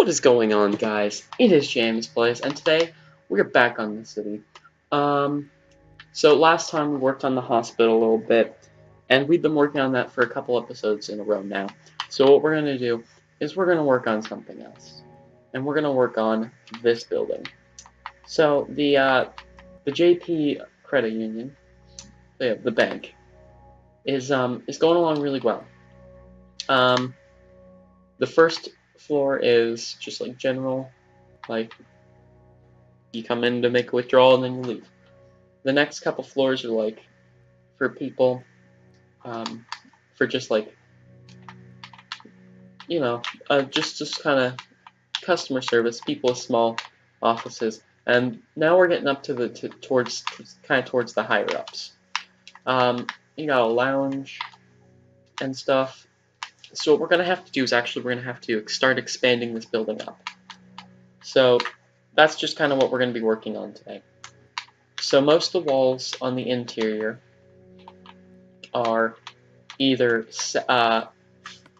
What is going on, guys? It is James Plays, and today we're back on the city. So last time we worked on the hospital a little bit, and we've been working on that for a couple episodes in a row now. So what we're gonna do is we're gonna work on something else, and we're gonna work on this building. So the JP Credit Union, the bank, is going along really well. The first floor is just like general, like you come in to make a withdrawal and then you leave. The next couple floors are like for people, for just like just kind of customer service, people with small offices. And now we're getting up to the towards the higher ups. You got a lounge and stuff. So what we're gonna have to do is we're gonna have to start expanding this building up. So that's just kind of what we're gonna be working on today. So most of the walls on the interior are either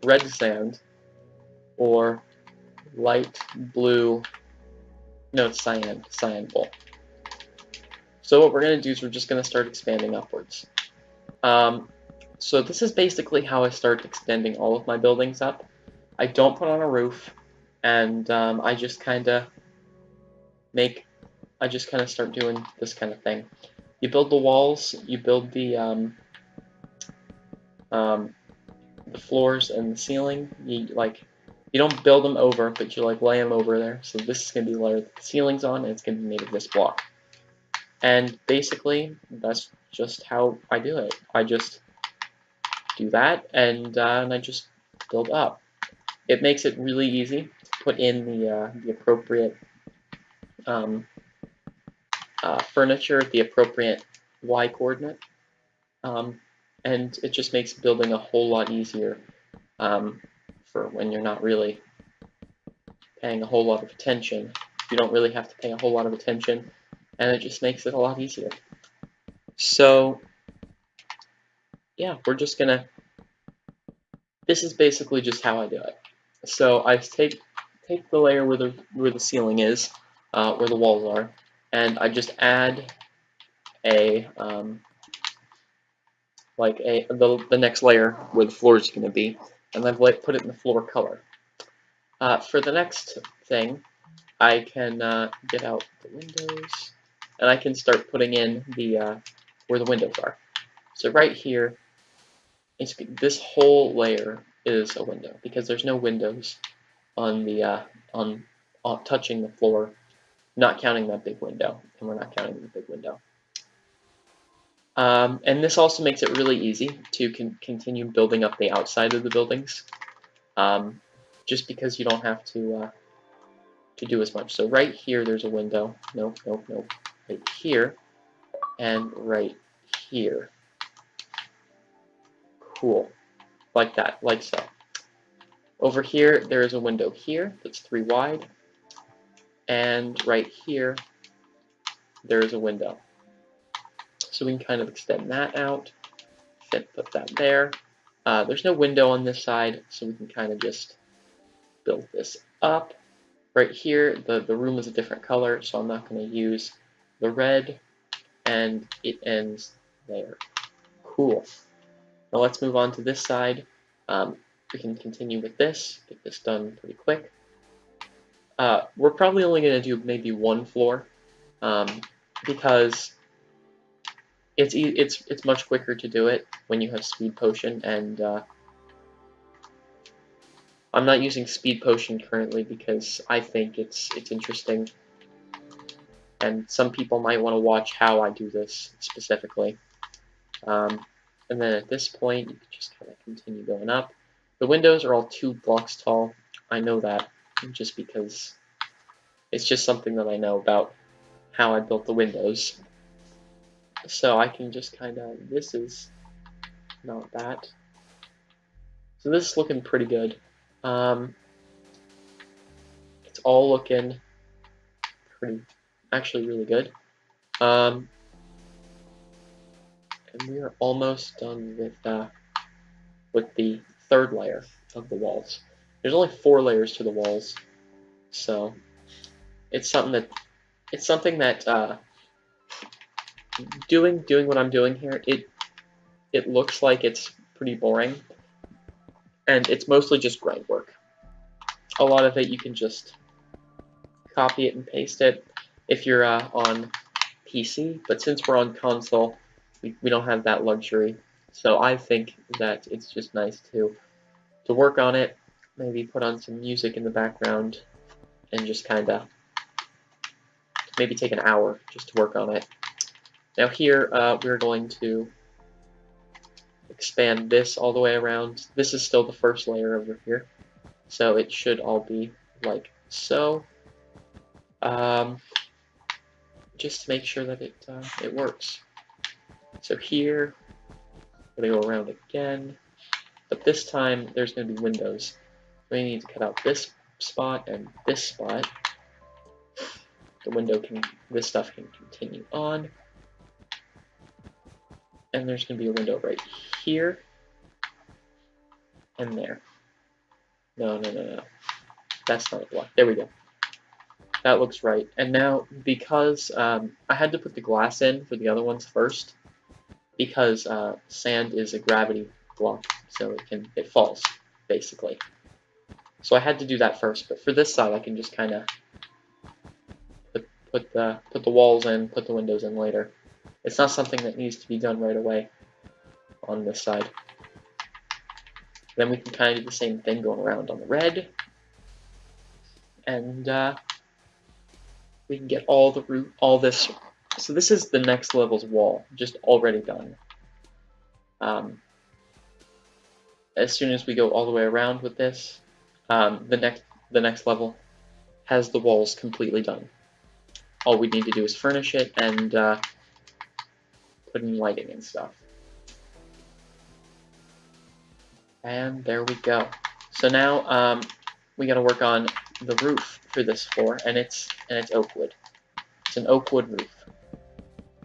red sand or light blue, no, it's cyan wool. So what we're going to do is we're just going to start expanding upwards. So this is basically how I start extending all of my buildings up. I don't put on a roof, and I just kind of start doing this kind of thing. You build the walls, you build the floors and the ceiling. You don't build them over, but you lay them over there. So this is going to be layered the ceilings on, and it's going to be made of this block. And basically, that's just how I do it. I just do that, and I just build up. It makes it really easy to put in the appropriate furniture, the appropriate Y coordinate, and it just makes building a whole lot easier for when you're not really paying a whole lot of attention. You don't really have to pay a whole lot of attention, and it just makes it a lot easier. So yeah, we're just gonna, this is basically just how I do it. So I take the layer where the ceiling is, where the walls are, and I just add the next layer where the floor is going to be, and then put it in the floor color. For the next thing, I can get out the windows, and I can start putting in the where the windows are. So right here, this whole layer is a window because there's no windows on the on touching the floor, not counting that big window, and we're not counting the big window. And this also makes it really easy to continue building up the outside of the buildings, just because you don't have to do as much. So right here, there's a window. Nope. Right here, and right here. Cool, like that, like so. Over here, there is a window here that's 3 wide, and right here, there is a window. So we can kind of extend that out, put that there. There's no window on this side, so we can kind of just build this up. Right here, the room is a different color, so I'm not going to use the red, and it ends there. Cool. Now let's move on to this side. We can continue with this, get this done pretty quick. We're probably only going to do maybe one floor, because it's much quicker to do it when you have speed potion, and I'm not using speed potion currently because I think it's interesting, and some people might want to watch how I do this specifically. And then at this point, you can just kind of continue going up. The windows are all 2 blocks tall. I know that just because it's just something that I know about how I built the windows. So I can just kind of, this is not that. So this is looking pretty good. It's all looking actually really good. And we are almost done with the 3rd layer of the walls. There's only 4 layers to the walls, So it's something that doing what I'm doing here, it looks like it's pretty boring, and it's mostly just grind work. A lot of it you can just copy it and paste it if you're on PC, but since we're on console, we don't have that luxury. So I think that it's just nice to work on it, maybe put on some music in the background, and just kind of maybe take an hour just to work on it. Now here we're going to expand this all the way around. This is still the first layer over here, so it should all be like so. Just to make sure that it works. So here, we're going to go around again, but this time there's going to be windows. We need to cut out this spot and this spot. This stuff can continue on. And there's going to be a window right here and there. No. That's not a block. There we go. That looks right. And now, because I had to put the glass in for the other ones first, because sand is a gravity block, so it falls, basically. So I had to do that first, but for this side I can just kind of put the walls in, put the windows in later. It's not something that needs to be done right away on this side. Then we can kind of do the same thing going around on the red, and we can get all this. So this is the next level's wall, just already done. As soon as we go all the way around with this, the next level has the walls completely done. All we need to do is furnish it and put in lighting and stuff. And there we go. So now we got to work on the roof for this floor, and it's oak wood. It's an oak wood roof.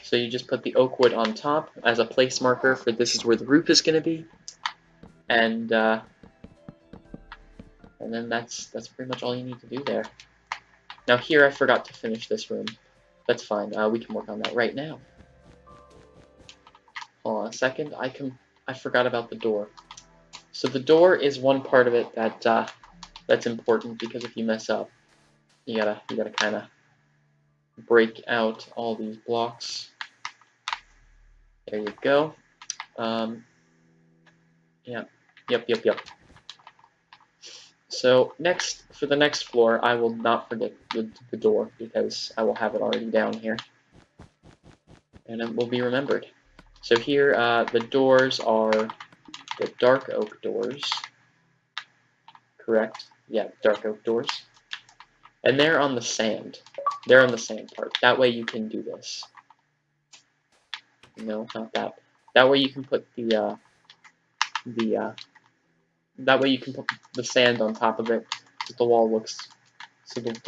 So you just put the oak wood on top as a place marker for this is where the roof is going to be, and then that's pretty much all you need to do there. Now here I forgot to finish this room. That's fine. We can work on that right now. Hold on a second. I forgot about the door. So the door is one part of it that's important, because if you mess up, you gotta kind of break out all these blocks. There you go. Yeah. Yep. So for the next floor, I will not forget the door, because I will have it already down here, and it will be remembered. So here, the doors are the dark oak doors. Correct? Yeah, dark oak doors. And they're on the sand. They're on the sand part. That way you can do this. No, not that. That way you can put that way you can put the sand on top of it, so the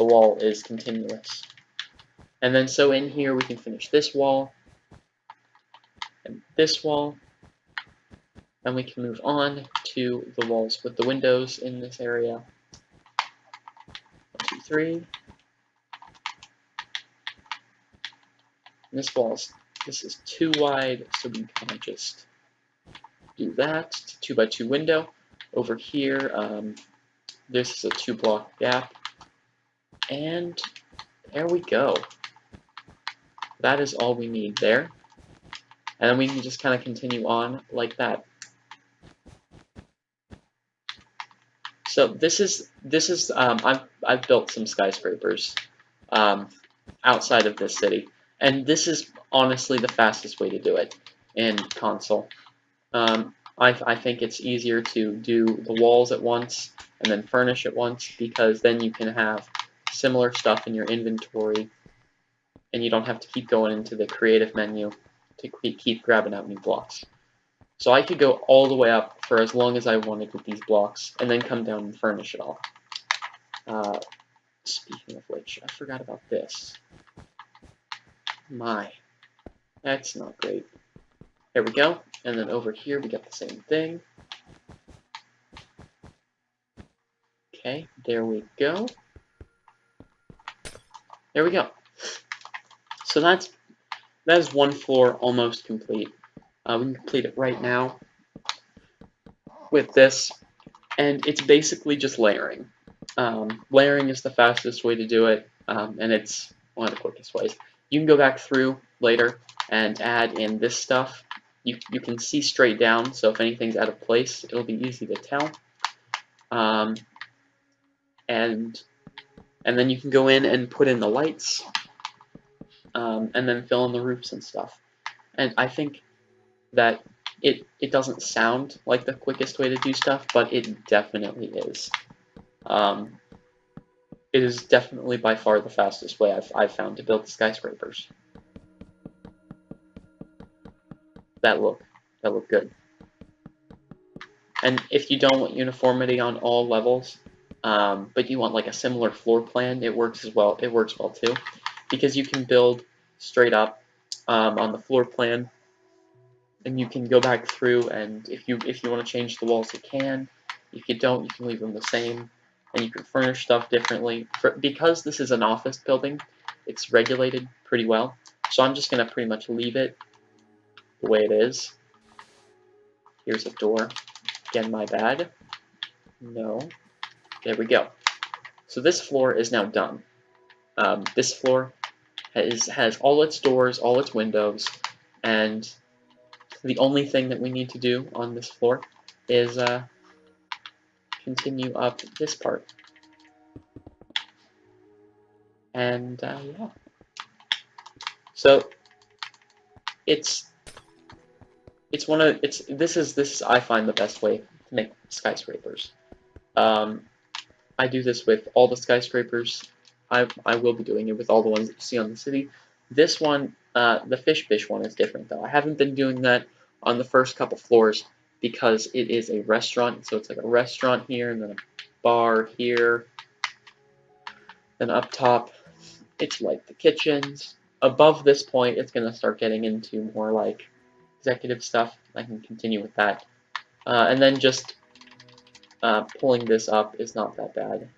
wall is continuous. And then so in here we can finish this wall and this wall, and we can move on to the walls with the windows in this area. 1, 2, 3. And this is too wide, so we can just do that. It's a 2x2 window. Over here, this is a 2-block gap, and there we go. That is all we need there, and then we can just kind of continue on like that. So this is I've built some skyscrapers outside of this city, and this is honestly the fastest way to do it in console. I think it's easier to do the walls at once and then furnish at once, because then you can have similar stuff in your inventory, and you don't have to keep going into the creative menu to keep grabbing out new blocks. So I could go all the way up for as long as I wanted with these blocks, and then come down and furnish it all. Speaking of which, I forgot about this. That's not great. There we go. And then over here we got the same thing. Okay, there we go. there we go. So that is one floor almost complete. We can complete it right now with this, and it's basically just layering. Layering is the fastest way to do it, and it's one of the quickest ways. You can go back through later and add in this stuff. You can see straight down, so if anything's out of place, it'll be easy to tell. And then you can go in and put in the lights, and then fill in the roofs and stuff. And I think that it doesn't sound like the quickest way to do stuff, but it definitely is. It is definitely by far the fastest way I've found to build skyscrapers. That look good. And if you don't want uniformity on all levels, but you want like a similar floor plan, it works as well. It works well too, because you can build straight up on the floor plan, and you can go back through, and if you want to change the walls, you can. If you don't, you can leave them the same, and you can furnish stuff differently. Because this is an office building, it's regulated pretty well. So I'm just gonna pretty much leave it the way it is. Here's a door. Again, my bad. No. There we go. So this floor is now done. This floor has all its doors, all its windows, and the only thing that we need to do on this floor is continue up this part. And yeah. So this is I find the best way to make skyscrapers. I do this with all the skyscrapers. I will be doing it with all the ones that you see on the city. This one, the fish one, is different though. I haven't been doing that on the first couple floors because it is a restaurant. So it's like a restaurant here, and then a bar here. Then up top, it's like the kitchens. Above this point, it's gonna start getting into more like executive stuff. I can continue with that. And then just pulling this up is not that bad.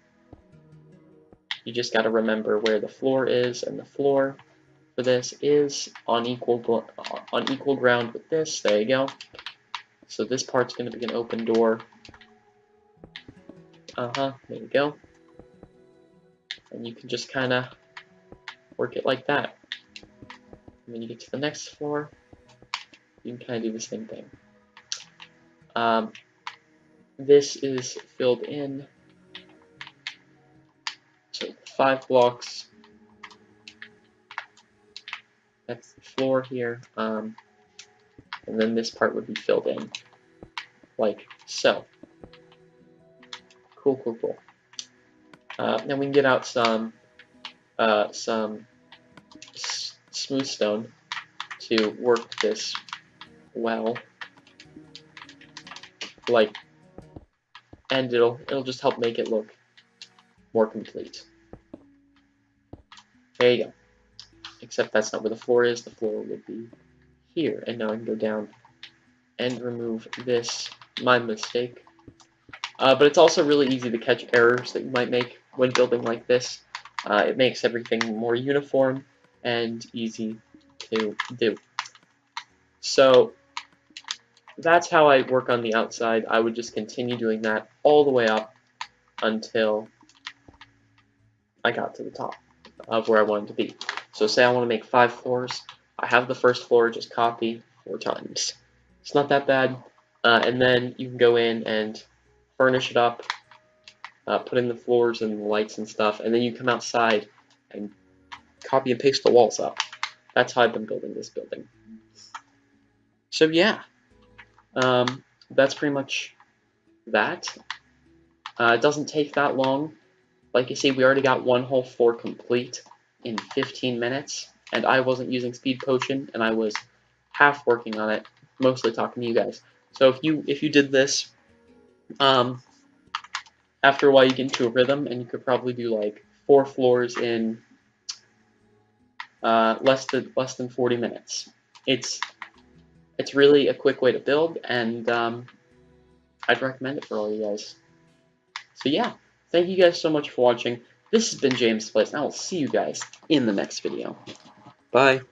You just got to remember where the floor is, and the floor for this is on equal ground with this. There you go. So this part's going to be an open door. There you go. And you can just kind of work it like that. And when you get to the next floor, you can kind of do the same thing. This is filled in. So 5 blocks. That's the floor here. And then this part would be filled in like so. Cool. Then we can get out some smooth stone to work this well, like, and it'll just help make it look more complete. There you go. Except that's not where the floor is. The floor would be here. And now I can go down and remove this. My mistake. But it's also really easy to catch errors that you might make when building like this. It makes everything more uniform and easy to do. So that's how I work on the outside. I would just continue doing that all the way up until I got to the top of where I wanted to be. So say I want to make 5 floors. I have the first floor, just copy 4 times. It's not that bad. And then you can go in and furnish it up, put in the floors and the lights and stuff, and then you come outside and copy and paste the walls up. That's how I've been building this building. So yeah, that's pretty much that. It doesn't take that long. Like you see, we already got 1 whole floor complete in 15 minutes, and I wasn't using speed potion, and I was half working on it, mostly talking to you guys. So if you did this, after a while you get into a rhythm, and you could probably do like 4 floors in less than 40 minutes. It's really a quick way to build, and I'd recommend it for all you guys. So yeah, thank you guys so much for watching. This has been James Place, and I will see you guys in the next video. Bye.